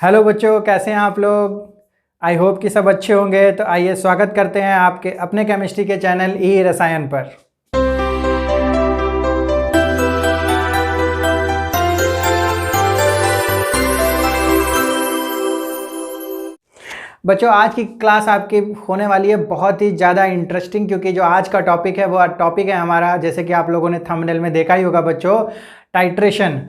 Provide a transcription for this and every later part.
Hello बच्चों, कैसे हैं आप लोग। आई होप कि सब अच्छे होंगे। तो आइए स्वागत करते हैं आपके अपने केमिस्ट्री के चैनल ई रसायन पर। बच्चों, आज की क्लास आपकी होने वाली है बहुत ही ज़्यादा इंटरेस्टिंग, क्योंकि जो आज का टॉपिक है वो टॉपिक है हमारा, जैसे कि आप लोगों ने थंबनेल में देखा ही होगा बच्चों, टाइट्रेशन।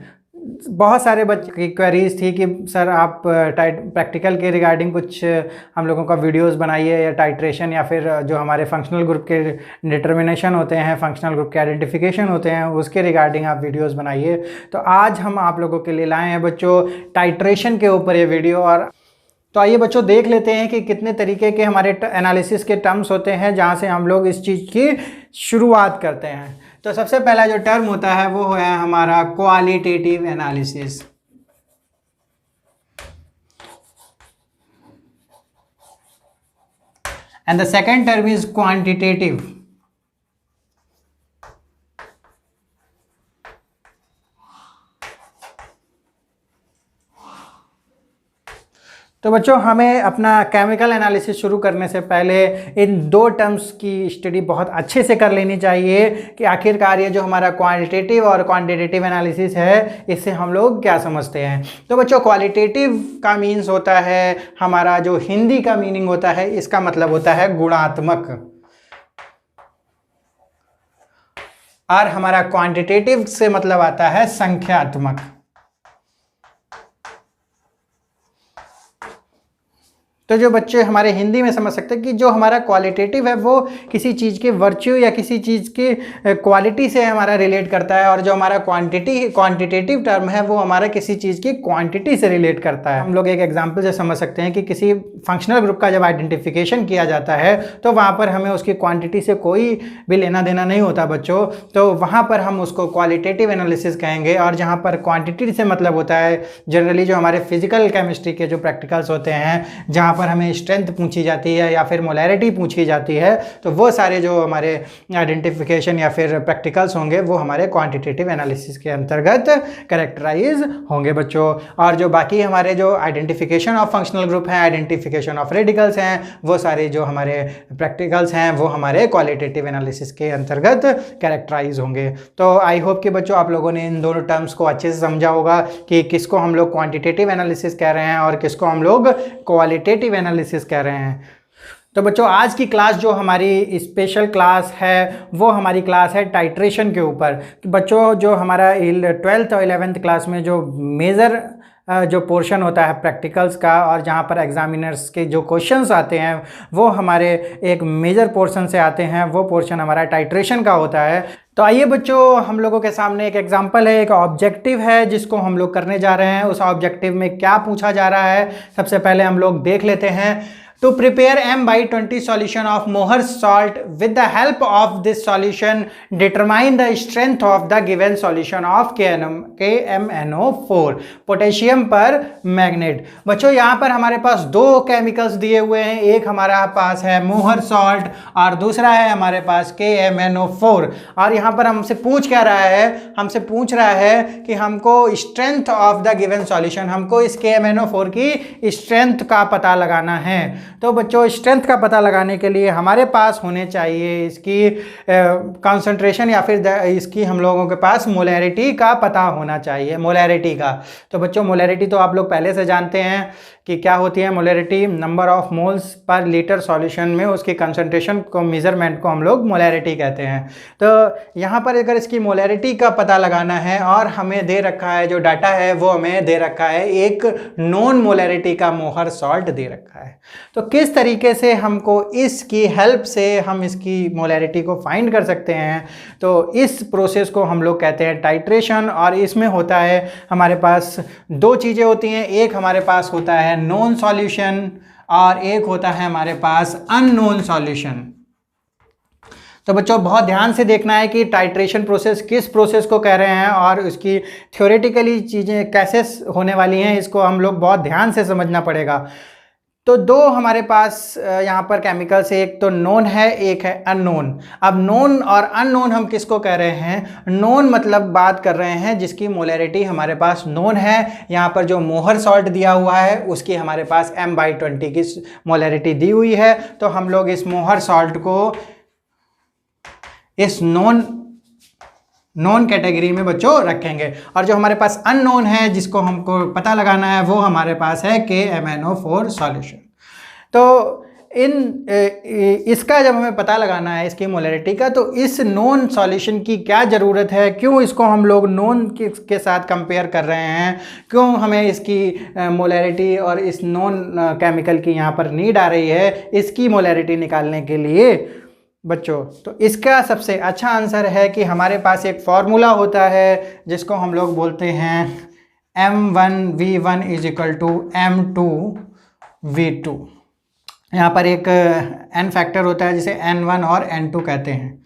बहुत सारे बच्चे की क्वेरीज थी कि सर आप प्रैक्टिकल के रिगार्डिंग कुछ हम लोगों का वीडियोस बनाइए, या टाइट्रेशन या फिर जो हमारे फंक्शनल ग्रुप के डिटर्मिनेशन होते हैं, फंक्शनल ग्रुप के आइडेंटिफिकेशन होते हैं, उसके रिगार्डिंग आप वीडियोस बनाइए। तो आज हम आप लोगों के लिए लाए हैं बच्चों टाइट्रेशन के ऊपर ये वीडियो। और तो आइए बच्चों देख लेते हैं कि कितने तरीके के हमारे एनालिसिस के टर्म्स होते हैं जहाँ से हम लोग इस चीज़ की शुरुआत करते हैं। तो सबसे पहला जो टर्म होता है वो है हमारा qualitative analysis. And the second term is quantitative. तो बच्चों, हमें अपना केमिकल एनालिसिस शुरू करने से पहले इन दो टर्म्स की स्टडी बहुत अच्छे से कर लेनी चाहिए कि आखिरकार ये जो हमारा क्वालिटेटिव और क्वांटिटेटिव एनालिसिस है इससे हम लोग क्या समझते हैं। तो बच्चों, क्वालिटेटिव का मीन्स होता है, हमारा जो हिंदी का मीनिंग होता है इसका मतलब होता है गुणात्मक, और हमारा क्वांटिटेटिव से मतलब आता है संख्यात्मक। तो जो बच्चे हमारे हिंदी में समझ सकते हैं कि जो हमारा क्वालिटेटिव है वो किसी चीज़ के वर्च्यू या किसी चीज़ की क्वालिटी से हमारा रिलेट करता है, और जो हमारा क्वांटिटेटिव टर्म है वो हमारा किसी चीज़ की क्वांटिटी से रिलेट करता है। हम लोग एक एग्जांपल से समझ सकते हैं कि किसी फंक्शनल ग्रुप का जब आइडेंटिफिकेशन किया जाता है तो वहाँ पर हमें उसकी क्वान्टिटी से कोई भी लेना देना नहीं होता बच्चों, तो वहाँ पर हम उसको क्वालिटेटिव एनालिसिस कहेंगे। और जहाँ पर क्वान्टिटी से मतलब होता है जनरली जो हमारे फिजिकल केमिस्ट्री के जो प्रैक्टिकल्स होते हैं, जहाँ पर हमें स्ट्रेंथ पूछी जाती है या फिर मोलैरिटी पूछी जाती है, तो वो सारे जो हमारे आइडेंटिफिकेशन या फिर प्रैक्टिकल्स होंगे वो हमारे क्वांटिटेटिव एनालिसिस के अंतर्गत कैरेक्टराइज होंगे बच्चों। और जो बाकी हमारे जो आइडेंटिफिकेशन ऑफ फंक्शनल ग्रुप हैं, आइडेंटिफिकेशन ऑफ रेडिकल्स हैं, वो सारे जो हमारे प्रैक्टिकल्स हैं वो हमारे क्वालिटेटिव एनालिसिस के अंतर्गत कैरेक्टराइज होंगे। तो आई होप कि बच्चों आप लोगों ने इन दोनों टर्म्स को अच्छे से समझा होगा कि किसको हम लोग क्वांटिटेटिव एनालिसिस कह रहे हैं और किसको हम लोग क्वालिटेटिव एनालिसिस कह रहे हैं। तो बच्चों, आज की क्लास जो हमारी स्पेशल क्लास है वो हमारी क्लास है टाइट्रेशन के ऊपर। बच्चों, जो हमारा 12th और 11th क्लास में जो मेजर जो पोर्शन होता है प्रैक्टिकल्स का, और जहाँ पर एग्जामिनर्स के जो क्वेश्चंस आते हैं वो हमारे एक मेजर पोर्शन से आते हैं, वो पोर्शन हमारा टाइट्रेशन का होता है। तो आइए बच्चों, हम लोगों के सामने एक एग्जांपल है, एक ऑब्जेक्टिव है जिसको हम लोग करने जा रहे हैं। उस ऑब्जेक्टिव में क्या पूछा जा रहा है सबसे पहले हम लोग देख लेते हैं। To prepare M/20 solution of Mohr's salt, with the help of this solution, determine the strength of the given solution of KMNO4 potassium पर मैग्नेट। बच्चों, यहाँ पर हमारे पास दो केमिकल्स दिए हुए हैं, एक हमारा पास है मोहर सॉल्ट और दूसरा है हमारे पास KMNO4। और यहाँ पर हमसे पूछ क्या रहा है, हमसे पूछ रहा है कि हमको strength of the given solution, हमको इस KMNO4 की स्ट्रेंथ का पता लगाना है। तो बच्चों, स्ट्रेंथ का पता लगाने के लिए हमारे पास होने चाहिए इसकी कंसंट्रेशन या फिर इसकी हम लोगों के पास मोलैरिटी का पता होना चाहिए, मोलैरिटी का। तो बच्चों, मोलैरिटी तो आप लोग पहले से जानते हैं कि क्या होती है molarity, number of moles per litre solution में उसकी कंसंट्रेशन को, मेजरमेंट को हम लोग मोलैरिटी कहते हैं। तो यहाँ पर अगर इसकी मोलैरिटी का पता लगाना है और हमें दे रखा है, जो डाटा है वो हमें दे रखा है एक नॉन मोलैरिटी का मोहर सॉल्ट दे रखा है, तो किस तरीके से हमको इसकी हेल्प से हम इसकी मोलैरिटी को फाइंड कर सकते हैं। तो इस प्रोसेस को हम लोग कहते हैं टाइट्रेशन। और इसमें होता है हमारे पास दो चीज़ें होती हैं, एक हमारे पास होता है नोन सॉल्यूशन और एक होता है हमारे पास अननोन सॉल्यूशन। तो बच्चों, बहुत ध्यान से देखना है कि टाइट्रेशन प्रोसेस किस प्रोसेस को कह रहे हैं और उसकी थ्योरेटिकली चीज़ें कैसे होने वाली हैं, इसको हम लोग बहुत ध्यान से समझना पड़ेगा। तो दो हमारे पास यहाँ पर केमिकल्स, एक तो नोन है, एक है अननोन। अब नोन और अननोन हम किसको कह रहे हैं? नोन मतलब बात कर रहे हैं जिसकी मोलैरिटी हमारे पास नोन है। यहाँ पर जो मोहर सॉल्ट दिया हुआ है उसकी हमारे पास m/20 की मोलैरिटी दी हुई है। तो हम लोग इस मोहर सॉल्ट को इस नॉन कैटेगरी में बच्चों रखेंगे। और जो हमारे पास अननोन है जिसको हमको पता लगाना है वो हमारे पास है KMnO4 सॉल्यूशन। तो इसका जब हमें पता लगाना है इसकी मोलैरिटी का, तो इस नॉन सॉल्यूशन की क्या ज़रूरत है, क्यों इसको हम लोग नॉन के साथ कंपेयर कर रहे हैं, क्यों हमें इसकी मोलैरिटी और इस नॉन केमिकल की यहाँ पर नीड आ रही है इसकी मोलैरिटी निकालने के लिए बच्चों। तो इसका सबसे अच्छा आंसर है कि हमारे पास एक फॉर्मूला होता है जिसको हम लोग बोलते हैं M1V1 = M2V2। यहाँ पर एक n फैक्टर होता है जिसे N1 और N2 कहते हैं।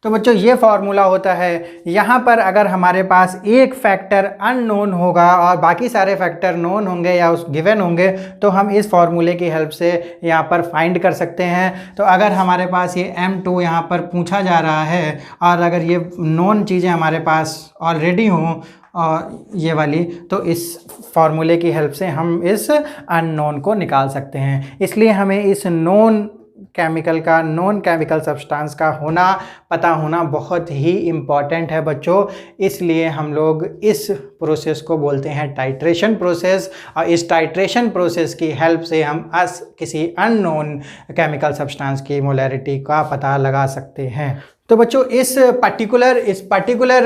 तो बच्चों ये फार्मूला होता है। यहाँ पर अगर हमारे पास एक फैक्टर अननोन होगा और बाकी सारे फैक्टर नोन होंगे या उस गिवन होंगे, तो हम इस फार्मूले की हेल्प से यहाँ पर फाइंड कर सकते हैं। तो अगर हमारे पास ये M2 यहाँ पर पूछा जा रहा है और अगर ये नोन चीज़ें हमारे पास ऑलरेडी हों और ये वाली, तो इस फार्मूले की हेल्प से हम इस अननोन को निकाल सकते हैं। इसलिए हमें इस नोन केमिकल सब्सटेंस का पता होना बहुत ही इम्पॉर्टेंट है बच्चों। इसलिए हम लोग इस प्रोसेस को बोलते हैं टाइट्रेशन प्रोसेस, और इस टाइट्रेशन प्रोसेस की हेल्प से हम किसी अननोन केमिकल सब्सटेंस की मोलैरिटी का पता लगा सकते हैं। तो बच्चों इस पर्टिकुलर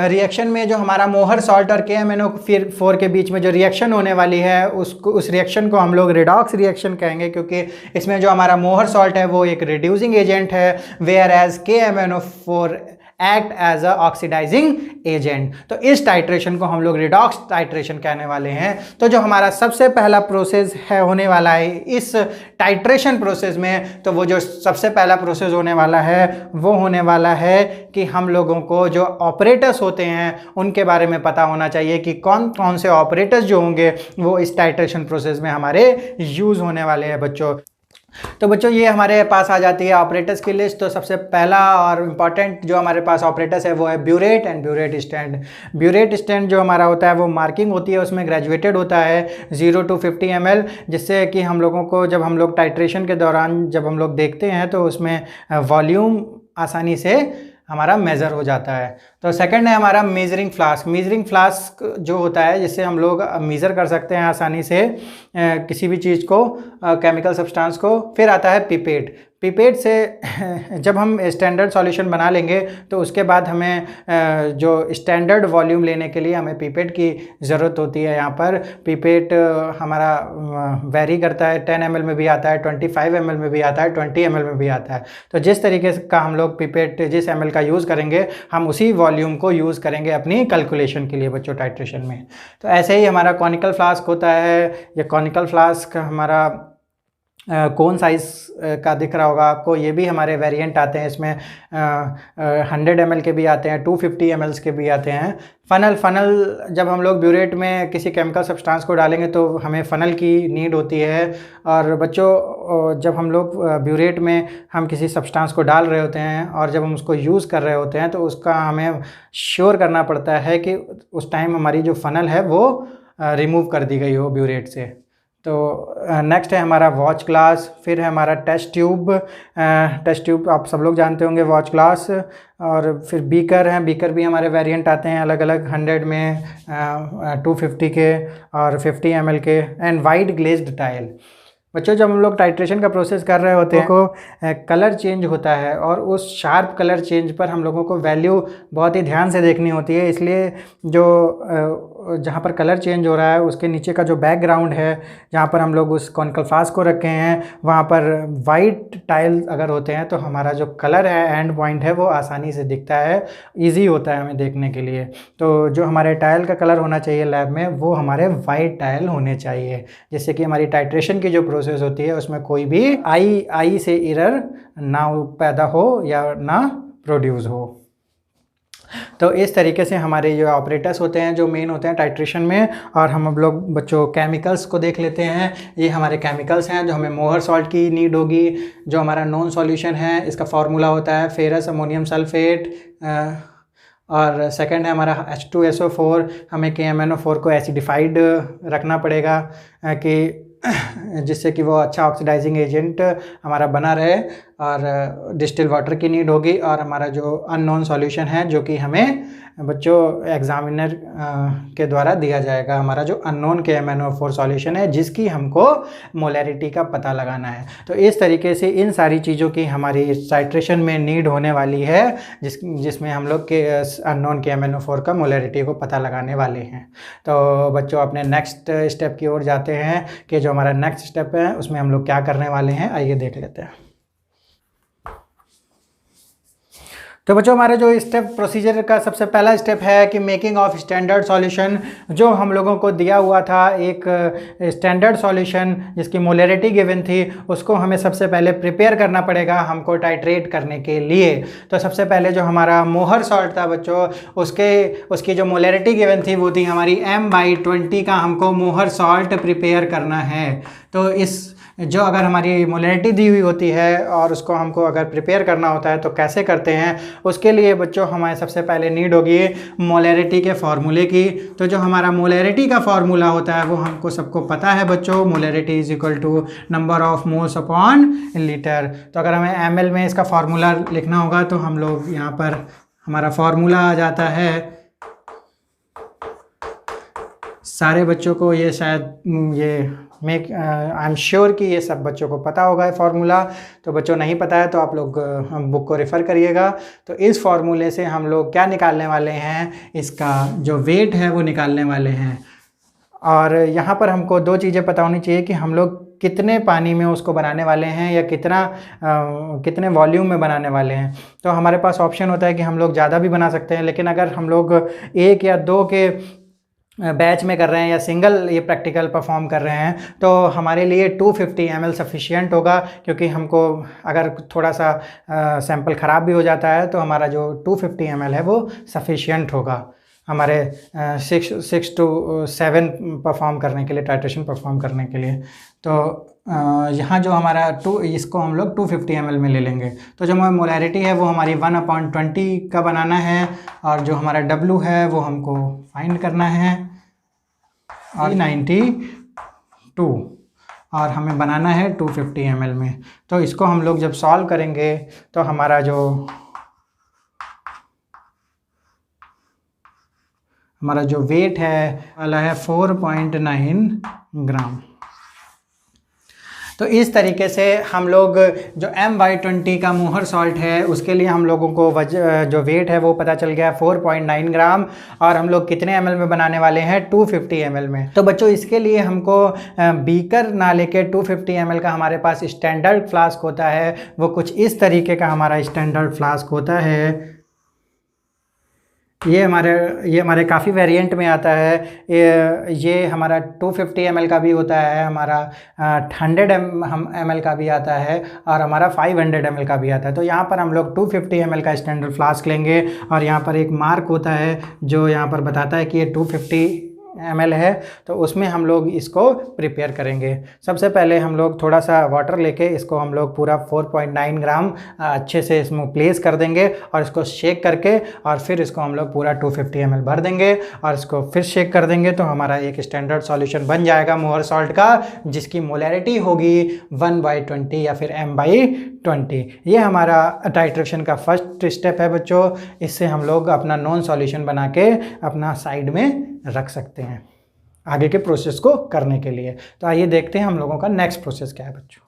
रिएक्शन में जो हमारा मोहर सॉल्ट और KMnO4 के बीच में जो रिएक्शन होने वाली है उस रिएक्शन को हम लोग रिडॉक्स रिएक्शन कहेंगे, क्योंकि इसमें जो हमारा मोहर सॉल्ट है वो एक रिड्यूसिंग एजेंट है, whereas KMnO4 act as a oxidizing agent. तो इस टाइट्रेशन को हम लोग रिडॉक्स टाइट्रेशन कहने वाले हैं। तो जो हमारा सबसे पहला प्रोसेस है होने वाला है इस टाइट्रेशन प्रोसेस में, तो वो जो सबसे पहला प्रोसेस होने वाला है वो होने वाला है कि हम लोगों को जो ऑपरेटर्स होते हैं उनके बारे में पता होना चाहिए कि कौन कौन से ऑपरेटर्स जो होंगे वो इस टाइट्रेशन प्रोसेस में हमारे यूज़ होने वाले हैं बच्चों। तो बच्चों ये हमारे पास आ जाती है ऑपरेटर्स की लिस्ट। तो सबसे पहला और इम्पॉर्टेंट जो हमारे पास ऑपरेटर्स है वो है burette and burette stand. Burette stand जो हमारा होता है वो मार्किंग होती है, उसमें ग्रेजुएटेड होता है 0 to 50 ml, जिससे कि हम लोगों को जब हम लोग टाइट्रेशन के दौरान जब हम लोग देखते हैं तो उसमें वॉल्यूम आसानी से हमारा मेज़र हो जाता है। तो सेकंड है हमारा मेजरिंग फ्लास्क। मेजरिंग फ्लास्क जो होता है जिससे हम लोग मेज़र कर सकते हैं आसानी से किसी भी चीज़ को, केमिकल सब्सटेंस को। फिर आता है पिपेट। पिपेट से जब हम स्टैंडर्ड सॉल्यूशन बना लेंगे तो उसके बाद हमें जो स्टैंडर्ड वॉल्यूम लेने के लिए हमें पिपेट की ज़रूरत होती है। यहाँ पर पिपेट हमारा वेरी करता है, 10 ml में भी आता है, 25 ml में भी आता है, 20 ml में भी आता है। तो जिस तरीके का हम लोग पिपेट जिस ml का यूज़ करेंगे हम उसी वॉल्यूम को यूज़ करेंगे अपनी कैलकुलेशन के लिए बच्चों टाइट्रेशन में। तो ऐसे ही हमारा कॉनिकल फ्लास्क होता है। ये कॉनिकल फ्लास्क हमारा कौन साइज़ का दिख रहा होगा आपको, ये भी हमारे वेरिएंट आते हैं। इसमें 100 ml के भी आते हैं, 250 ml के भी आते हैं। फ़नल जब हम लोग ब्यूरेट में किसी केमिकल सब्सटेंस को डालेंगे तो हमें फ़नल की नीड होती है। और बच्चों जब हम लोग ब्यूरेट में हम किसी सब्सटेंस को डाल रहे होते हैं और जब हम उसको यूज़ कर रहे होते हैं तो उसका हमें श्योर करना पड़ता है कि उस टाइम हमारी जो फ़नल है वो रिमूव कर दी गई हो ब्यूरेट से। तो नेक्स्ट है हमारा वॉच ग्लास। फिर है हमारा टेस्ट ट्यूब। टेस्ट ट्यूब आप सब लोग जानते होंगे, वॉच ग्लास। और फिर बीकर हैं। बीकर भी हमारे वेरिएंट आते हैं अलग अलग, 100 में, 250 के और 50 ml के। And wide glazed tile. बच्चों जब हम लोग टाइट्रेशन का प्रोसेस कर रहे होते हैं को कलर चेंज होता है और उस शार्प कलर चेंज पर हम लोगों को वैल्यू बहुत ही ध्यान से देखनी होती है। इसलिए जो जहाँ पर कलर चेंज हो रहा है उसके नीचे का जो बैकग्राउंड है जहाँ पर हम लोग उस कॉनिकल फ्लास्क को रखे हैं वहाँ पर वाइट टाइल अगर होते हैं तो हमारा जो कलर है एंड पॉइंट है वो आसानी से दिखता है, ईजी होता है हमें देखने के लिए। तो जो हमारे टाइल का कलर होना चाहिए लैब में वो हमारे वाइट टाइल होने चाहिए, जिससे कि हमारी टाइट्रेशन की जो प्रोसेस होती है उसमें कोई भी आई से एरर ना पैदा हो या ना प्रोड्यूस हो। तो इस तरीके से हमारे जो ऑपरेटर्स होते हैं जो मेन होते हैं टाइट्रेशन में। और हम अब लोग बच्चों केमिकल्स को देख लेते हैं। ये हमारे केमिकल्स हैं जो हमें मोहर सॉल्ट की नीड होगी। जो हमारा नॉन सॉल्यूशन है इसका फार्मूला होता है फेरस अमोनियम सल्फेट। और सेकंड है हमारा H2SO4। हमें KMnO4 को एसिडिफाइड रखना पड़ेगा कि जिससे कि वो अच्छा ऑक्सीडाइजिंग एजेंट हमारा बना रहे। और डिस्टिल वाटर की नीड होगी। और हमारा जो अननोन सॉल्यूशन है जो कि हमें बच्चों एग्जामिनर के द्वारा दिया जाएगा, हमारा जो अननोन KMnO4 सॉल्यूशन है जिसकी हमको मोलैरिटी का पता लगाना है। तो इस तरीके से इन सारी चीज़ों की हमारी टाइट्रेशन में नीड होने वाली है जिसमें हम लोग के अननोन KMnO4 का मोलैरिटी को पता लगाने वाले हैं। तो बच्चों अपने नेक्स्ट स्टेप की ओर जाते हैं कि जो हमारा नेक्स्ट स्टेप है उसमें हम लोग क्या करने वाले हैं, आइए देख लेते हैं। तो बच्चों हमारे जो स्टेप प्रोसीजर का सबसे पहला स्टेप है कि मेकिंग ऑफ स्टैंडर्ड सॉल्यूशन। जो हम लोगों को दिया हुआ था एक स्टैंडर्ड सॉल्यूशन जिसकी मोलैरिटी गिवन थी, उसको हमें सबसे पहले प्रिपेयर करना पड़ेगा हमको टाइट्रेट करने के लिए। तो सबसे पहले जो हमारा मोहर सॉल्ट था बच्चों उसकी जो मोलैरिटी गिवन थी वो थी हमारी M/20 का हमको मोहर सॉल्ट प्रिपेयर करना है। तो इस जो अगर हमारी मोलैरिटी दी हुई होती है और उसको हमको अगर प्रिपेयर करना होता है तो कैसे करते हैं, उसके लिए बच्चों हमारे सबसे पहले नीड होगी मोलैरिटी के फार्मूले की। तो जो हमारा मोलैरिटी का फार्मूला होता है वो हमको सबको पता है बच्चों, molarity is equal to number of moles upon litre. तो अगर हमें ml में इसका फार्मूला लिखना होगा तो हम लोग यहाँ पर हमारा फार्मूला आ जाता है। सारे बच्चों को ये शायद आई एम श्योर कि ये सब बच्चों को पता होगा फार्मूला। तो बच्चों नहीं पता है तो आप लोग बुक को रेफ़र करिएगा। तो इस फार्मूले से हम लोग क्या निकालने वाले हैं, इसका जो वेट है वो निकालने वाले हैं। और यहाँ पर हमको दो चीज़ें पता होनी चाहिए कि हम लोग कितने पानी में उसको बनाने वाले हैं या कितने वॉल्यूम में बनाने वाले हैं। तो हमारे पास ऑप्शन होता है कि हम लोग ज़्यादा भी बना सकते हैं, लेकिन अगर हम लोग 1 या 2 के बैच में कर रहे हैं या सिंगल ये प्रैक्टिकल परफॉर्म कर रहे हैं तो हमारे लिए 250 ml सफिशिएंट होगा। क्योंकि हमको अगर थोड़ा सा सैंपल ख़राब भी हो जाता है तो हमारा जो 250 ml है वो सफिशिएंट होगा हमारे 6 to 7 परफॉर्म करने के लिए, टाइट्रेशन परफॉर्म करने के लिए। तो यहाँ जो हमारा इसको हम लोग 250 ml में ले लेंगे। तो जो हमारी मोलैरिटी है वो हमारी 1/20 का बनाना है। और जो हमारा W है वो हमको फाइंड करना है और 92 और हमें बनाना है 250 ml में। तो इसको हम लोग जब सॉल्व करेंगे तो हमारा जो वेट है वाला है 4.9 ग्राम। तो इस तरीके से हम लोग जो M/20 का मोहर सॉल्ट है उसके लिए हम लोगों को जो वेट है वो पता चल गया 4.9 ग्राम। और हम लोग कितने ml में बनाने वाले हैं, 250 ml में। तो बच्चों इसके लिए हमको बीकर ना लेके 250 ml का हमारे पास स्टैंडर्ड फ्लास्क होता है, वो कुछ इस तरीके का हमारा स्टैंडर्ड फ्लास्क होता है। ये हमारे काफ़ी वेरिएंट में आता है। ये हमारा 250 ml का भी होता है, हमारा 100 ml का भी आता है और हमारा 500 ml का भी आता है। तो यहाँ पर हम लोग 250 ml का स्टैंडर्ड फ्लास्क लेंगे और यहाँ पर एक मार्क होता है जो यहाँ पर बताता है कि ये 250 ml है। तो उसमें हम लोग इसको प्रिपेयर करेंगे। सबसे पहले हम लोग थोड़ा सा वाटर लेके इसको हम लोग पूरा 4.9 ग्राम अच्छे से इसमें प्लेस कर देंगे और इसको शेक करके और फिर इसको हम लोग पूरा 250 ml भर देंगे और इसको फिर शेक कर देंगे। तो हमारा एक स्टैंडर्ड सॉल्यूशन बन जाएगा मोहर सॉल्ट का, जिसकी मोलैरिटी होगी 1/20 या फिर M/20। ये हमारा टाइट्रेशन का फर्स्ट स्टेप है बच्चों। इससे हम लोग अपना नॉन सॉल्यूशन बना के अपना साइड में रख सकते हैं आगे के प्रोसेस को करने के लिए। तो आइए देखते हैं हम लोगों का नेक्स्ट प्रोसेस क्या है बच्चों।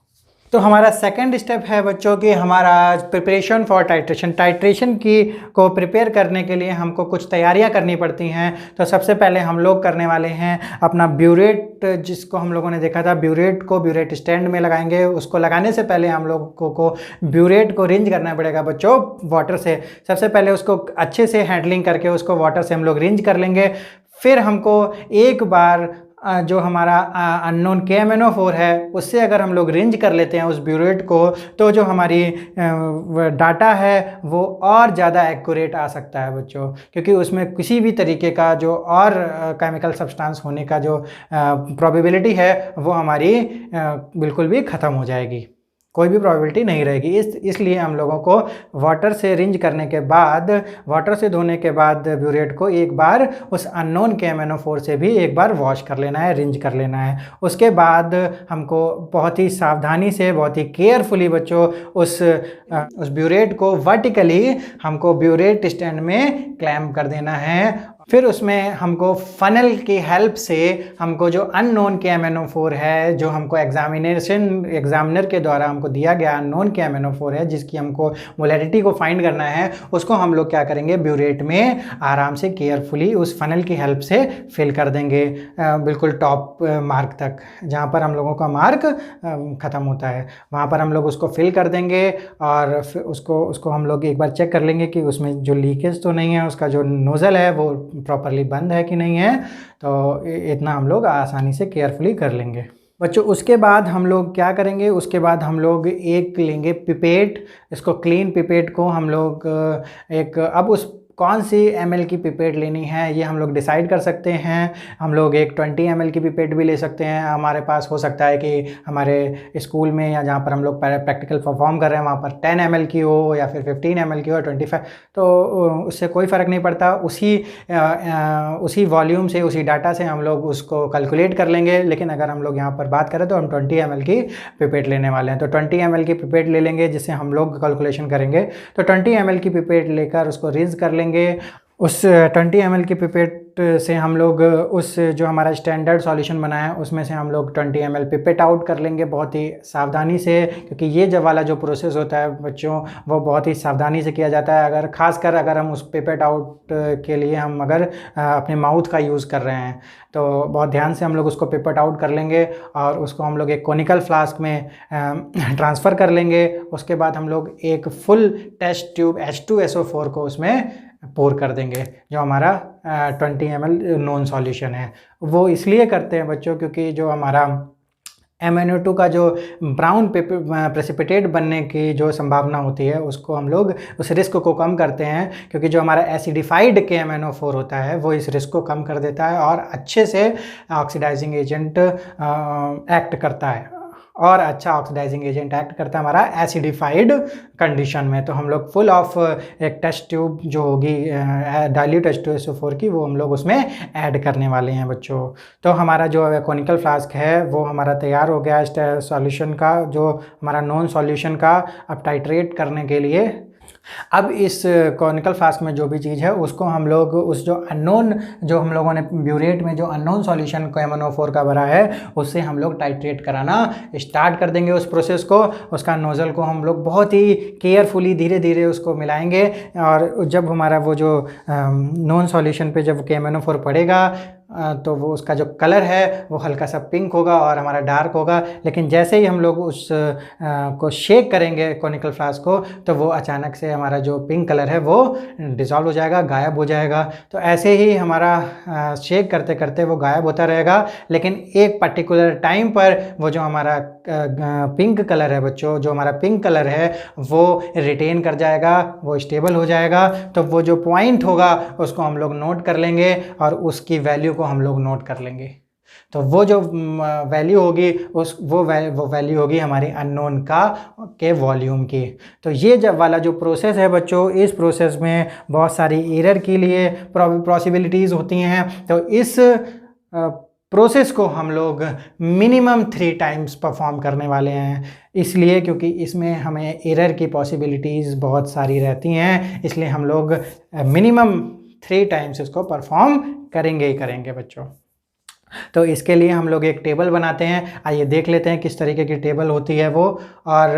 तो हमारा सेकंड स्टेप है बच्चों कि हमारा प्रिपरेशन फॉर टाइट्रेशन को प्रिपेयर करने के लिए हमको कुछ तैयारियां करनी पड़ती हैं। तो सबसे पहले हम लोग करने वाले हैं अपना ब्यूरेट, जिसको हम लोगों ने देखा था ब्यूरेट को ब्यूरेट स्टैंड में लगाएंगे। उसको लगाने से पहले हम लोगों को ब्यूरेट को रिंज करना पड़ेगा बच्चों वाटर से। सबसे पहले उसको अच्छे से हैंडलिंग करके उसको वाटर से हम लोग रिंज कर लेंगे। फिर हमको एक बार जो हमारा अननोन KMNO4 है उससे अगर हम लोग रेंज कर लेते हैं उस ब्यूरेट को, तो जो हमारी डाटा है वो और ज़्यादा एक्यूरेट आ सकता है बच्चों, क्योंकि उसमें किसी भी तरीके का जो और केमिकल सब्सटेंस होने का जो प्रोबेबिलिटी है वो हमारी बिल्कुल भी ख़त्म हो जाएगी, कोई भी प्रोबेबिलिटी नहीं रहेगी। इसलिए हम लोगों को वाटर से रिंज करने के बाद, वाटर से धोने के बाद ब्यूरेट को एक बार उस अननोन KMNO4 से भी एक बार वॉश कर लेना है, रिंज कर लेना है। उसके बाद हमको बहुत ही सावधानी से, बहुत ही केयरफुली बच्चों उस ब्यूरेट को वर्टिकली हमको ब्यूरेट स्टैंड में क्लैम्प कर देना है। फिर उसमें हमको फनल की हेल्प से हमको जो अननोन KMNO4 है, जो हमको एग्जामिनर के द्वारा हमको दिया गया अननोन KMNO4 है, जिसकी हमको मोलैरिटी को फाइंड करना है, उसको हम लोग क्या करेंगे, ब्यूरेट में आराम से केयरफुली उस फनल की हेल्प से फिल कर देंगे बिल्कुल टॉप मार्क तक, जहाँ पर हम लोगों का मार्क ख़त्म होता है, वहाँ पर हम लोग उसको फिल कर देंगे। और फिर उसको हम लोग एक बार चेक कर लेंगे कि उसमें जो लीकेज तो नहीं है, उसका जो नोज़ल है वो प्रॉपरली बंद है कि नहीं है। तो इतना हम लोग आसानी से केयरफुली कर लेंगे बच्चों। उसके बाद हम लोग क्या करेंगे, उसके बाद हम लोग एक लेंगे पिपेट, इसको क्लीन पिपेट को हम लोग अब उस कौन सी ml की पिपेट लेनी है ये हम लोग डिसाइड कर सकते हैं। हम लोग एक 20 ml की पिपेट भी ले सकते हैं। हमारे पास हो सकता है कि हमारे स्कूल में या जहाँ पर हम लोग प्रैक्टिकल परफॉर्म कर रहे हैं वहाँ पर 10 ml की हो या फिर 15 ml की हो, 25, तो उससे कोई फ़र्क नहीं पड़ता। उसी वॉल्यूम से, उसी डाटा से हम लोग उसको कैलकुलेट कर लेंगे। लेकिन अगर हम लोग यहाँ पर बात करें तो हम 20 ml की पिपेट लेने वाले हैं, तो 20 ml की पिपेट ले लेंगे जिससे हम लोग कैलकुलेशन करेंगे। तो 20 ml की पिपेट लेकर उसको रिंस कर लेंगे। उस 20 ml की पिपेट से हम लोग उस जो हमारा स्टैंडर्ड सॉल्यूशन बना है उसमें से हम लोग 20 ml पिपेट आउट कर लेंगे बहुत ही सावधानी से, क्योंकि ये जब वाला जो प्रोसेस होता है बच्चों वो बहुत ही सावधानी से किया जाता है। अगर खासकर अगर हम उस पिपेट आउट के लिए हम अगर अपने माउथ का यूज़ कर रहे हैं तो बहुत ध्यान से हम लोग उसको पिपेट आउट कर लेंगे और उसको हम लोग एक कोनिकल फ्लास्क में ट्रांसफ़र कर लेंगे। उसके बाद हम लोग एक फुल टेस्ट ट्यूब H2SO4 को उसमें पोर कर देंगे, जो हमारा 20 ml नॉन सॉल्यूशन है। वो इसलिए करते हैं बच्चों क्योंकि जो हमारा MnO2 का जो ब्राउन प्रेसिपिटेट बनने की जो संभावना होती है उसको हम लोग उस रिस्क को कम करते हैं, क्योंकि जो हमारा एसिडिफाइड KMNO4 होता है वो इस रिस्क को कम कर देता है और अच्छे से ऑक्सीडाइजिंग एजेंट एक्ट करता है, और अच्छा ऑक्सीडाइजिंग एजेंट एक्ट करता है हमारा एसिडिफाइड कंडीशन में। तो हम लोग फुल ऑफ एक टेस्ट ट्यूब जो होगी डाइल्यूट H2SO4 की वो हम लोग उसमें ऐड करने वाले हैं बच्चों। तो हमारा जो कोनिकल फ्लास्क है वो हमारा तैयार हो गया सॉल्यूशन का, जो हमारा नॉन सॉल्यूशन का अब टाइट्रेट करने के लिए। अब इस कोनिकल फ्लास्क में जो भी चीज़ है उसको हम लोग उस जो अननोन, जो हम लोगों ने ब्यूरेट में जो अननोन सॉल्यूशन KMNO4 का भरा है उससे हम लोग टाइट्रेट कराना स्टार्ट कर देंगे उस प्रोसेस को। उसका नोज़ल को हम लोग बहुत ही केयरफुली धीरे धीरे उसको मिलाएंगे, और जब हमारा वो जो नॉन सॉल्यूशन पे जब KMNO4 पड़ेगा तो वो उसका जो कलर है वो हल्का सा पिंक होगा और हमारा डार्क होगा। लेकिन जैसे ही हम लोग उस को शेक करेंगे कोनिकल फ्लास्क को तो वो अचानक से हमारा जो पिंक कलर है वो डिसॉल्व हो जाएगा, गायब हो जाएगा। तो ऐसे ही हमारा शेक करते करते वो गायब होता रहेगा, लेकिन एक पर्टिकुलर टाइम पर वो जो हमारा पिंक कलर है बच्चों, जो हमारा पिंक कलर है वो रिटेन कर जाएगा, वो स्टेबल हो जाएगा। तो वो जो पॉइंट होगा उसको हम लोग नोट कर लेंगे और उसकी वैल्यू को हम लोग नोट कर लेंगे। तो वो जो वैल्यू होगी वो वैल्यू होगी हमारी अननोन के वॉल्यूम की। तो ये जब वाला जो प्रोसेस है बच्चों, इस प्रोसेस में बहुत सारी एरर के लिए पॉसिबिलिटीज़ होती हैं। तो इस प्रोसेस को हम लोग मिनिमम 3 टाइम्स परफॉर्म करने वाले हैं, इसलिए क्योंकि इसमें हमें एरर की पॉसिबिलिटीज़ बहुत सारी रहती हैं, इसलिए हम लोग मिनिमम 3 टाइम्स इसको परफॉर्म करेंगे ही करेंगे बच्चों। तो इसके लिए हम लोग एक टेबल बनाते हैं, आइए देख लेते हैं किस तरीके की टेबल होती है वो। और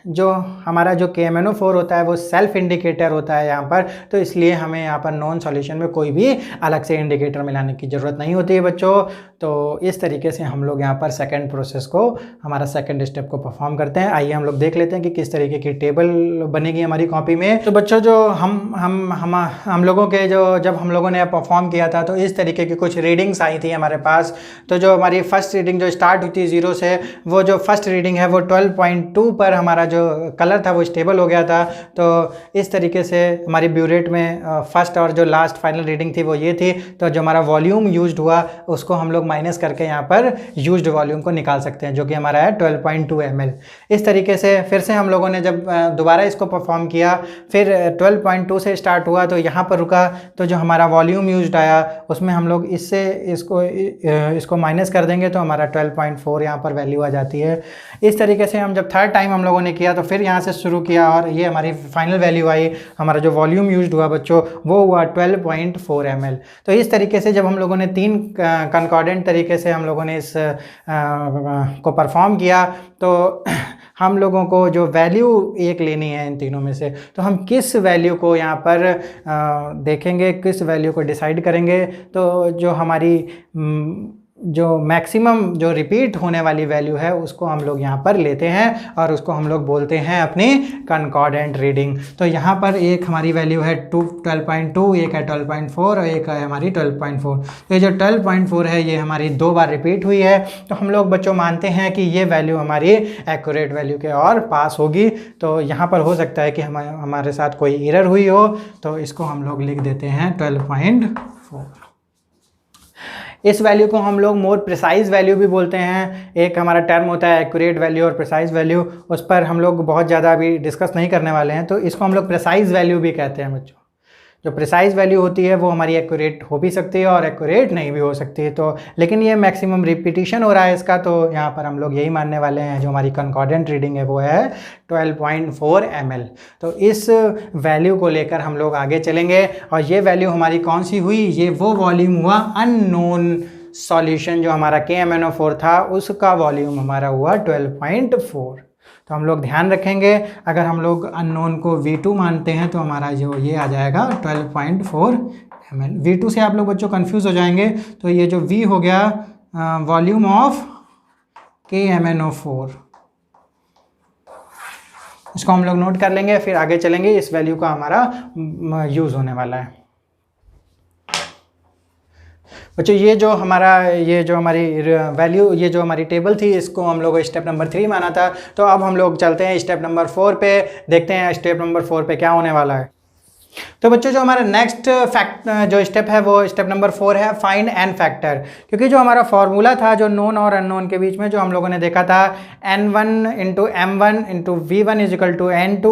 जो हमारा जो KMNO4 होता है वो सेल्फ इंडिकेटर होता है यहाँ पर, तो इसलिए हमें यहाँ पर नॉन सॉल्यूशन में कोई भी अलग से इंडिकेटर मिलाने की ज़रूरत नहीं होती है बच्चों। तो इस तरीके से हम लोग यहाँ पर सेकंड प्रोसेस को, हमारा सेकंड स्टेप को परफॉर्म करते हैं। आइए हम लोग देख लेते हैं कि किस तरीके की टेबल बनेगी हमारी कॉपी में। तो बच्चों जो हम लोगों के जो जब हम लोगों ने परफॉर्म किया था तो इस तरीके की कुछ रीडिंग्स आई थी हमारे पास। पास। तो जो हमारी फर्स्ट रीडिंग जो स्टार्ट हुई थी 0 से, वो जो फर्स्ट रीडिंग है वो 12.2 पर हमारा जो कलर था वो स्टेबल हो गया था। तो इस तरीके से हमारी ब्यूरेट में फर्स्ट और जो लास्ट फाइनल रीडिंग थी वो ये थी। तो जो हमारा वॉल्यूम यूज्ड हुआ उसको हम लोग माइनस करके यहाँ पर यूज्ड वॉल्यूम को निकाल सकते हैं, जो कि हमारा है 12.2 ml। इस तरीके से फिर से हम लोगों ने जब दोबारा इसको परफॉर्म किया, फिर 12.2 से स्टार्ट हुआ तो यहाँ पर रुका, तो जो हमारा वॉल्यूम यूज्ड आया उसमें हम लोग इसको माइनस कर देंगे तो हमारा 12.4 यहाँ पर वैल्यू आ जाती है। इस तरीके से हम जब थर्ड टाइम हम लोगों ने किया तो फिर यहाँ से शुरू किया और ये हमारी फाइनल वैल्यू आई। हमारा जो वॉल्यूम यूज्ड हुआ बच्चों वो हुआ 12.4 ml। तो इस तरीके से जब हम लोगों ने 3 कंकॉर्डेंट तरीके से हम लोगों ने इस को परफॉर्म किया तो हम लोगों को जो वैल्यू एक लेनी है इन तीनों में से, तो हम किस वैल्यू को यहाँ पर देखेंगे, किस वैल्यू को डिसाइड करेंगे। तो जो हमारी जो मैक्सिमम जो रिपीट होने वाली वैल्यू है उसको हम लोग यहाँ पर लेते हैं और उसको हम लोग बोलते हैं अपनी कंकॉर्डेंट रीडिंग। तो यहाँ पर एक हमारी वैल्यू है 12.2, एक है 12.4 और एक है हमारी 12.4। तो ये जो 12.4 है ये हमारी 2 बार रिपीट हुई है। तो हम लोग बच्चों मानते हैं कि ये वैल्यू हमारी एक्यूरेट वैल्यू के और पास होगी। तो यहाँ पर हो सकता है कि हमारे साथ कोई एरर हुई हो, तो इसको हम लोग लिख देते हैं 12.4। इस वैल्यू को हम लोग मोर प्रिसाइज वैल्यू भी बोलते हैं। एक हमारा टर्म होता है एक्यूरेट वैल्यू और प्रिसाइज वैल्यू, उस पर हम लोग बहुत ज़्यादा अभी डिस्कस नहीं करने वाले हैं। तो इसको हम लोग प्रिसाइज वैल्यू भी कहते हैं बच्चों। जो प्रिसाइज वैल्यू होती है वो हमारी एक्यूरेट हो भी सकती है और एक्यूरेट नहीं भी हो सकती है। तो लेकिन ये मैक्सिमम रिपीटिशन हो रहा है इसका, तो यहाँ पर हम लोग यही मानने वाले हैं। जो हमारी कंकॉर्डेंट रीडिंग है वो है 12.4 ml। तो इस वैल्यू को लेकर हम लोग आगे चलेंगे और ये वैल्यू हमारी कौन सी हुई, ये वो वॉल्यूम हुआ अननोन सॉल्यूशन। जो हमारा KMnO4 था उसका वॉल्यूम हमारा हुआ 12.4। तो हम लोग ध्यान रखेंगे, अगर हम लोग अननोन को V2 मानते हैं तो हमारा जो ये आ जाएगा 12.4 ml। V2 से आप लोग बच्चों कंफ्यूज हो जाएंगे, तो ये जो V हो गया वॉल्यूम ऑफ KMnO4, इसको हम लोग नोट कर लेंगे, फिर आगे चलेंगे। इस वैल्यू का हमारा यूज़ होने वाला है बच्चों। ये जो हमारी वैल्यू, ये जो हमारी टेबल थी, इसको हम लोग स्टेप नंबर 3 माना था। तो अब हम लोग चलते हैं स्टेप नंबर 4 पे, देखते हैं स्टेप नंबर 4 पे क्या होने वाला है। तो बच्चों जो हमारा नेक्स्ट जो स्टेप है वो स्टेप नंबर 4 है फाइंड एन फैक्टर। क्योंकि जो हमारा फॉर्मूला था जो नोन और अननोन के बीच में जो हम लोगों ने देखा था N1 into M1 into V1 is equal to N2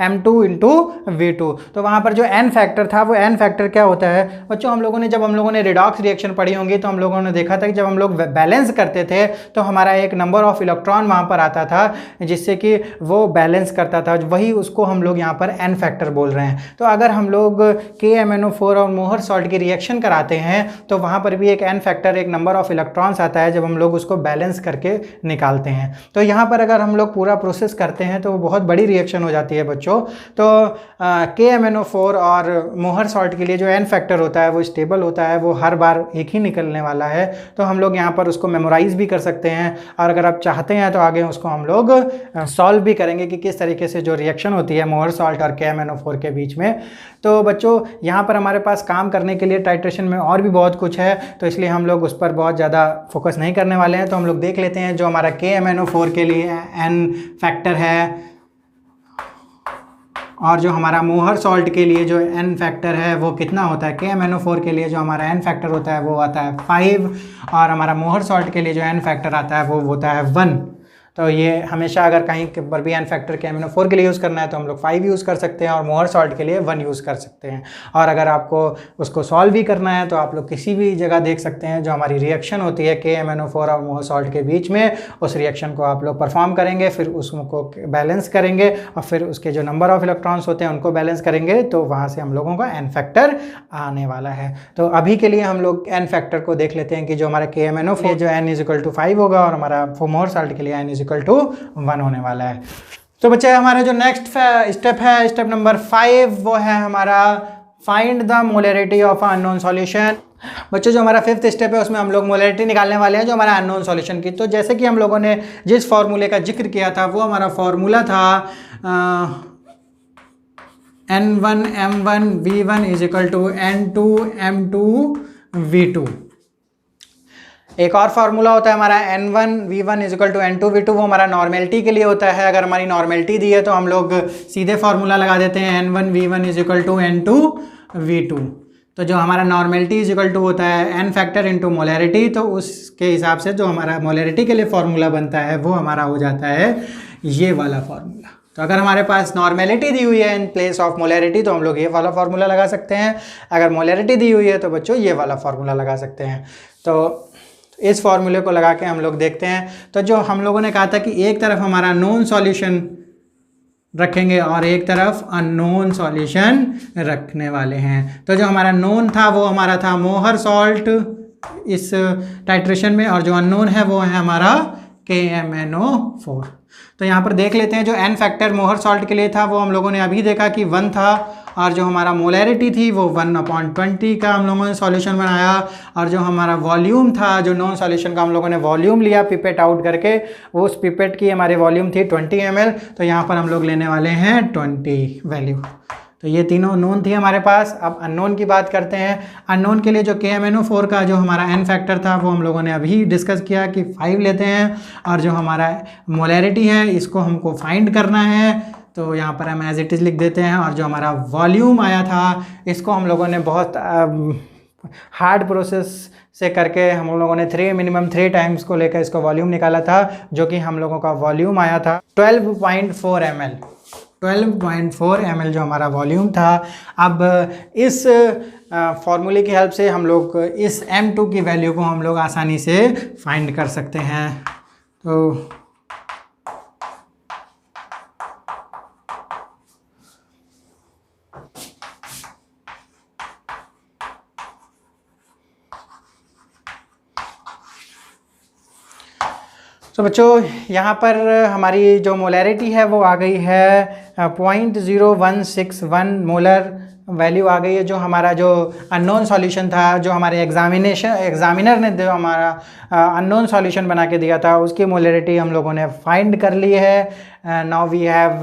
M2 into V2। तो वहाँ पर जो एन फैक्टर था वो एन फैक्टर क्या होता है बच्चों, जब हम लोगों ने रिडॉक्स रिएक्शन पढ़ी होंगी तो हम लोगों ने देखा था कि जब हम लोग बैलेंस करते थे तो हमारा एक नंबर ऑफ इलेक्ट्रॉन वहाँ पर आता था जिससे कि वो बैलेंस करता था, वही उसको हम लोग यहाँ पर एन फैक्टर बोल रहे हैं। तो अगर हम लोग KMnO4 और मोहर सॉल्ट की रिएक्शन कराते हैं तो वहाँ पर भी एक एन फैक्टर, एक नंबर ऑफ इलेक्ट्रॉन्स आता है जब हम लोग उसको बैलेंस करके निकालते हैं। तो यहाँ पर अगर हम लोग पूरा प्रोसेस करते हैं तो वो बहुत बड़ी रिएक्शन हो जाती है बच्चों। तो KMnO4 और मोहर सॉल्ट के लिए जो एन फैक्टर होता है वो स्टेबल होता है, वो हर बार एक ही निकलने वाला है। तो हम लोग यहाँ पर उसको मेमोराइज भी कर सकते हैं और अगर आप चाहते हैं तो आगे उसको हम लोग सॉल्व भी करेंगे कि किस तरीके से जो रिएक्शन होती है मोहर सॉल्ट और KMnO4 के बीच में। तो बच्चों यहाँ पर हमारे पास काम करने के लिए टाइट्रेशन में और भी बहुत कुछ है, तो इसलिए हम लोग उस पर बहुत ज़्यादा फोकस नहीं करने वाले हैं। तो हम लोग देख लेते हैं जो हमारा KMnO4 के लिए एन फैक्टर है और जो हमारा मोहर सॉल्ट के लिए जो एन फैक्टर है वो कितना होता है। KMnO4 के लिए जो हमारा एन फैक्टर होता है वो आता है 5 और हमारा मोहर सॉल्ट के लिए जो एन फैक्टर आता है वो होता है 1। तो ये हमेशा अगर कहीं पर भी एन फैक्टर KMnO4 के लिए यूज़ करना है तो हम लोग 5 यूज़ कर सकते हैं और मोहर सॉल्ट के लिए 1 यूज़ कर सकते हैं। और अगर आपको उसको सॉल्व भी करना है तो आप लोग किसी भी जगह देख सकते हैं जो हमारी रिएक्शन होती है KMnO4 और मोहर सॉल्ट के बीच में, उस रिएक्शन को आप लोग परफॉर्म करेंगे, फिर उसको बैलेंस करेंगे और फिर उसके जो नंबर ऑफ इलेक्ट्रॉन्स होते हैं उनको बैलेंस करेंगे, तो वहाँ से हम लोगों का एन फैक्टर आने वाला है। तो अभी के लिए हम लोग एन फैक्टर को देख लेते हैं कि जो हमारा KMnO4 जो n इज इक्वल टू 5 होगा और हमारा मोहर सॉल्ट के लिए n इज इक्वल टू 1 होने वाला है। तो बच्चे हमारा जो नेक्स्ट स्टेप है, स्टेप नंबर 5, वो है हमारा find the molarity of unknown solution. बच्चों जो हमारा 5th स्टेप है उसमें हम लोग मोलरिटी निकालने वाले हैं जो हमारा अननोन सॉल्यूशन की। तो जैसे कि हम लोगों ने जिस फार्मूले का जिक्र किया था वो हमारा फार्मूला था N1 M1 V1 is equal to N2 M2 V2। एक और फार्मूला होता है हमारा N1V1 इजिकल टू N2V2, वो हमारा नॉर्मेलिटी के लिए होता है। अगर हमारी नॉर्मेलिटी दी है तो हम लोग सीधे फार्मूला लगा देते हैं N1V1 इजिकल टू N2V2। तो जो हमारा नॉर्मेलिटी इजिकल टू होता है n फैक्टर इंटू मोलैरिटी, तो उसके हिसाब से जो हमारा मोलैरिटी के लिए फार्मूला बनता है वो हमारा हो जाता है ये वाला फार्मूला। तो अगर हमारे पास नॉर्मेलिटी दी हुई है इन प्लेस ऑफ मोलैरिटी तो हम लोग ये वाला फार्मूला लगा सकते हैं। अगर मोलैरिटी दी हुई है तो बच्चों ये वाला फार्मूला लगा सकते हैं। तो इस फार्मूले को लगा के हम लोग देखते हैं। तो जो हम लोगों ने कहा था कि एक तरफ हमारा नोन सॉल्यूशन रखेंगे और एक तरफ अननोन सॉल्यूशन रखने वाले हैं। तो जो हमारा नोन था वो हमारा था मोहर सॉल्ट इस टाइट्रेशन में, और जो अननोन है वो है हमारा KMnO4। तो यहाँ पर देख लेते हैं, जो n फैक्टर मोहर सॉल्ट के लिए था वो हम लोगों ने अभी देखा कि 1 था, और जो हमारा मोलैरिटी थी वो 1/20 का हम लोगों ने सॉल्यूशन बनाया। और जो हमारा वॉल्यूम था, जो नॉन सॉल्यूशन का हम लोगों ने वॉल्यूम लिया पिपेट आउट करके, वो उस पिपेट की हमारी वॉल्यूम थी 20 ml। तो यहाँ पर हम लोग लेने वाले हैं 20 वैल्यू। तो ये तीनों नोन थी हमारे पास। अब अननोन की बात करते हैं। अननोन के लिए जो KMnO4 का जो हमारा n फैक्टर था वो हम लोगों ने अभी डिस्कस किया कि 5 लेते हैं, और जो हमारा मोलैरिटी है इसको हमको फाइंड करना है। तो यहाँ पर हम एज इट इज़ लिख देते हैं। और जो हमारा वॉल्यूम आया था इसको हम लोगों ने बहुत हार्ड प्रोसेस से करके हम लोगों ने मिनिमम 3 टाइम्स को लेकर इसको वॉल्यूम निकाला था, जो कि हम लोगों का वॉल्यूम आया था 12.4 ml। 12.4 ml जो हमारा वॉल्यूम था। अब इस फॉर्मूले की हेल्प से हम लोग इस M2 की वैल्यू को हम लोग आसानी से फाइंड कर सकते हैं। तो बच्चों यहाँ पर हमारी जो मोलैरिटी है वो आ गई है 0.0161 मोलर वैल्यू आ गई है। जो हमारा जो अननोन सॉल्यूशन था, जो हमारे एग्जामिनर ने जो हमारा अननोन सॉल्यूशन बना के दिया था, उसकी मोलैरिटी हम लोगों ने फाइंड कर ली है। Now we have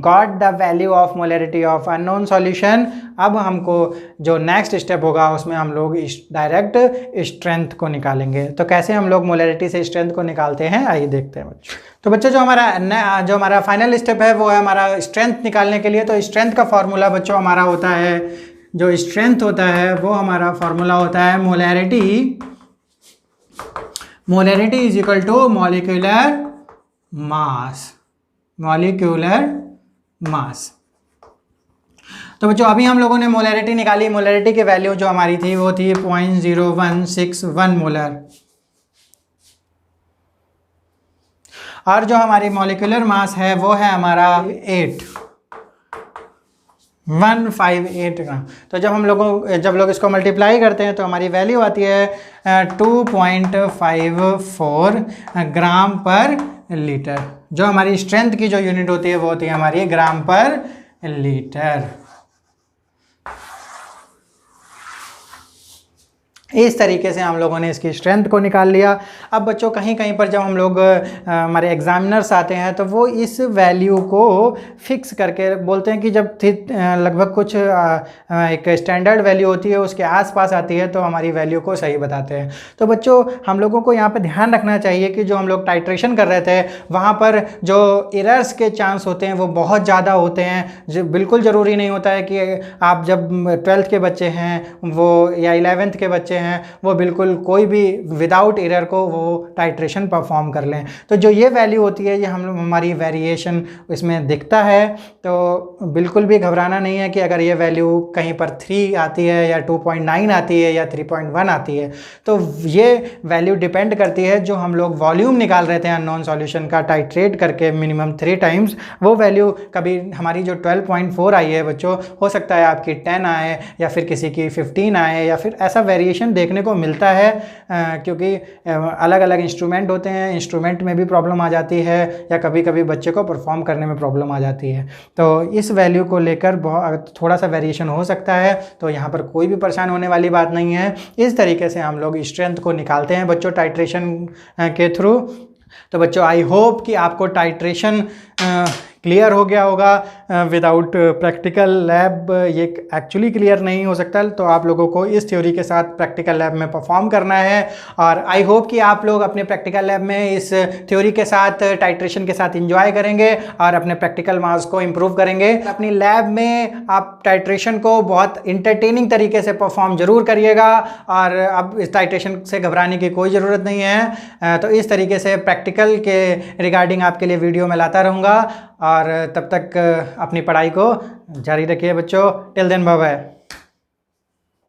got the value of molarity of unknown solution. अब हमको जो नेक्स्ट स्टेप होगा उसमें हम लोग डायरेक्ट स्ट्रेंथ को निकालेंगे। तो कैसे हम लोग मोलैरिटी से स्ट्रेंथ को निकालते हैं आइए देखते हैं बच्चों। तो बच्चों जो हमारा फाइनल स्टेप है वो है हमारा स्ट्रेंथ निकालने के लिए। तो स्ट्रेंथ का फॉर्मूला बच्चों हमारा होता है, जो स्ट्रेंथ होता है वो हमारा फॉर्मूला होता है molarity is equal to molecular mass. तो बच्चों अभी हम लोगों ने मोलैरिटी निकाली। मोलैरिटी की वैल्यू जो हमारी थी वो थी 0.0161 मोलर, और जो हमारी मॉलिक्यूलर मास है वो है हमारा 158 ग्राम। तो जब लोग इसको मल्टीप्लाई करते हैं तो हमारी वैल्यू आती है 2.54 ग्राम पर लीटर। जो हमारी स्ट्रेंथ की जो यूनिट होती है वो होती है हमारी ग्राम पर लीटर। इस तरीके से हम लोगों ने इसकी स्ट्रेंथ को निकाल लिया। अब बच्चों कहीं कहीं पर जब हम लोग हमारे एग्जामिनर्स आते हैं तो वो इस वैल्यू को फिक्स करके बोलते हैं कि जब लगभग कुछ एक स्टैंडर्ड वैल्यू होती है उसके आसपास आती है तो हमारी वैल्यू को सही बताते हैं। तो बच्चों हम लोगों को यहाँ पर ध्यान रखना चाहिए कि जो हम लोग टाइट्रेशन कर रहे थे वहाँ पर जो एरर्स के चांस होते हैं वो बहुत ज़्यादा होते हैं। जो बिल्कुल ज़रूरी नहीं होता है कि आप जब 12th के बच्चे हैं वो या 11th के बच्चे हैं वो बिल्कुल कोई भी विदाउट एरर को वो टाइट्रेशन परफॉर्म कर लें। तो जो ये वैल्यू होती है ये हमारी वेरिएशन इसमें दिखता है। तो बिल्कुल भी घबराना नहीं है कि अगर ये वैल्यू कहीं पर 3 आती है या 2.9 आती है या 3.1 आती है। तो ये वैल्यू डिपेंड करती है जो हम लोग वॉल्यूम निकाल रहे थे अननोन सॉल्यूशन का टाइट्रेट करके मिनिमम 3 टाइम्स, वो वैल्यू कभी हमारी जो 12.4 आई है बच्चों, हो सकता है आपकी 10 आए या फिर किसी की 15 आए या फिर ऐसा वेरिएशन देखने को मिलता है क्योंकि अलग अलग इंस्ट्रूमेंट होते हैं, इंस्ट्रूमेंट में भी प्रॉब्लम आ जाती है या कभी कभी बच्चे को परफॉर्म करने में प्रॉब्लम आ जाती है। तो इस वैल्यू को लेकर थोड़ा सा वेरिएशन हो सकता है। तो यहाँ पर कोई भी परेशान होने वाली बात नहीं है। इस तरीके से हम लोग स्ट्रेंथ को निकालते हैं बच्चों टाइट्रेशन के थ्रू। तो बच्चों आई होप कि आपको टाइट्रेशन क्लियर हो गया होगा। विदाउट प्रैक्टिकल लैब ये एक्चुअली क्लियर नहीं हो सकता, तो आप लोगों को इस थ्योरी के साथ प्रैक्टिकल लैब में परफॉर्म करना है। और आई होप कि आप लोग अपने प्रैक्टिकल लैब में इस थ्योरी के साथ टाइट्रेशन के साथ इंजॉय करेंगे और अपने प्रैक्टिकल मार्क्स को इम्प्रूव करेंगे। अपनी लैब में आप टाइट्रेशन को बहुत इंटरटेनिंग तरीके से परफॉर्म जरूर करिएगा, और अब इस टाइट्रेशन से घबराने की कोई ज़रूरत नहीं है। तो इस तरीके से प्रैक्टिकल के रिगार्डिंग आपके लिए वीडियो में लाता रहूँगा, और तब तक अपनी पढ़ाई को जारी रखिए बच्चों। Till then bye bye.